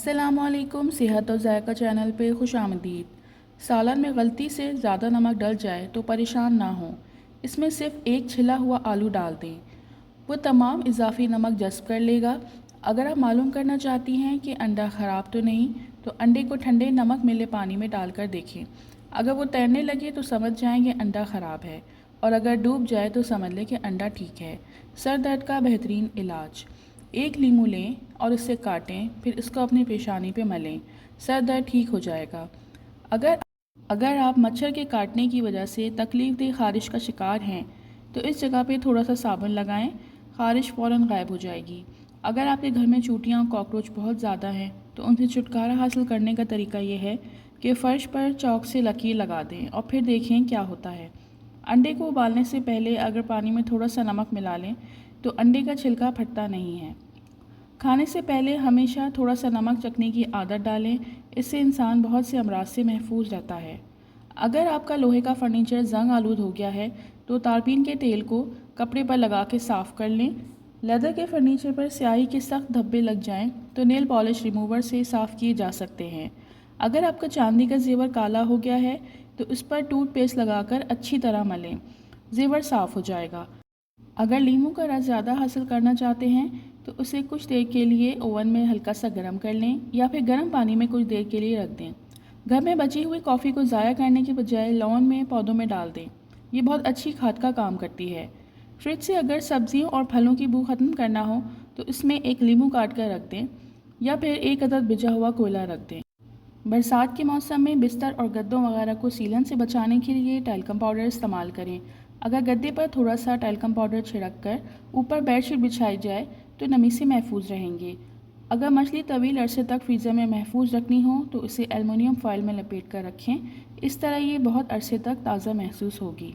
अस्सलामुअलैकुम। सेहत और जायका चैनल पे खुश आमदीद। सालन में गलती से ज़्यादा नमक डल जाए तो परेशान ना हो। इसमें सिर्फ एक छिला हुआ आलू डाल दें, वो तमाम इजाफी नमक जज़्ब कर लेगा। अगर आप मालूम करना चाहती हैं कि अंडा ख़राब तो नहीं, तो अंडे को ठंडे नमक मिले पानी में डालकर देखें। अगर वो तैरने लगे तो समझ जाएं कि अंडा ख़राब है, और अगर डूब जाए तो समझ लें कि अंडा ठीक है। सर दर्द का बेहतरीन इलाज: एक लीमू लें और इसे काटें, फिर इसको अपनी पेशानी पे मलें। सर दर्द ठीक हो जाएगा। अगर अगर आप मच्छर के काटने की वजह से तकलीफ दह खारिश का शिकार हैं, तो इस जगह पे थोड़ा सा साबुन लगाएं, खारिश फ़ौरन गायब हो जाएगी। अगर आपके घर में चूटियाँ और कॉकरोच बहुत ज़्यादा हैं, तो उनसे छुटकारा हासिल करने का तरीका ये है कि फ़र्श पर चौक से लकीर लगा दें और फिर देखें क्या होता है। अंडे को उबालने से पहले अगर पानी में थोड़ा सा नमक मिला लें, तो अंडे का छिलका फटता नहीं है। खाने से पहले हमेशा थोड़ा सा नमक चखने की आदत डालें, इससे इंसान बहुत से अमराज से महफूज रहता है। अगर आपका लोहे का फर्नीचर जंग आलूद हो गया है, तो तारपीन के तेल को कपड़े पर लगा के साफ़ कर लें। लेदर के फर्नीचर पर स्याही के सख्त धब्बे लग जाएं, तो नेल पॉलिश रिमूवर से साफ़ किए जा सकते हैं। अगर आपका चांदी का जेवर काला हो गया है, तो उस पर टूथपेस्ट लगाकर अच्छी तरह मलें, जेवर साफ़ हो जाएगा। अगर लीमू का रस ज़्यादा हासिल करना चाहते हैं, तो उसे कुछ देर के लिए ओवन में हल्का सा गर्म कर लें, या फिर गर्म पानी में कुछ देर के लिए रख दें। घर में बची हुई कॉफ़ी को ज़ाया करने की बजाय लॉन में पौधों में डाल दें, ये बहुत अच्छी खाद का काम करती है। फ्रिज से अगर सब्जियों और फलों की बू ख़त्म करना हो, तो इसमें एक लीमू काट कर रख दें, या फिर एक अदद भिजा हुआ कोयला रख दें। बरसात के मौसम में बिस्तर और गद्दों वगैरह को सीलन से बचाने के लिए टैल्कम पाउडर इस्तेमाल करें। अगर गद्दे पर थोड़ा सा टैल्कम पाउडर छिड़क कर ऊपर बेडशीट बिछाई जाए, तो नमी से महफूज रहेंगे। अगर मछली तवील अरसे तक फ्रीज़र में महफूज रखनी हो, तो इसे एल्युमिनियम फॉइल में लपेट कर रखें। इस तरह ये बहुत अरसे तक ताज़ा महसूस होगी।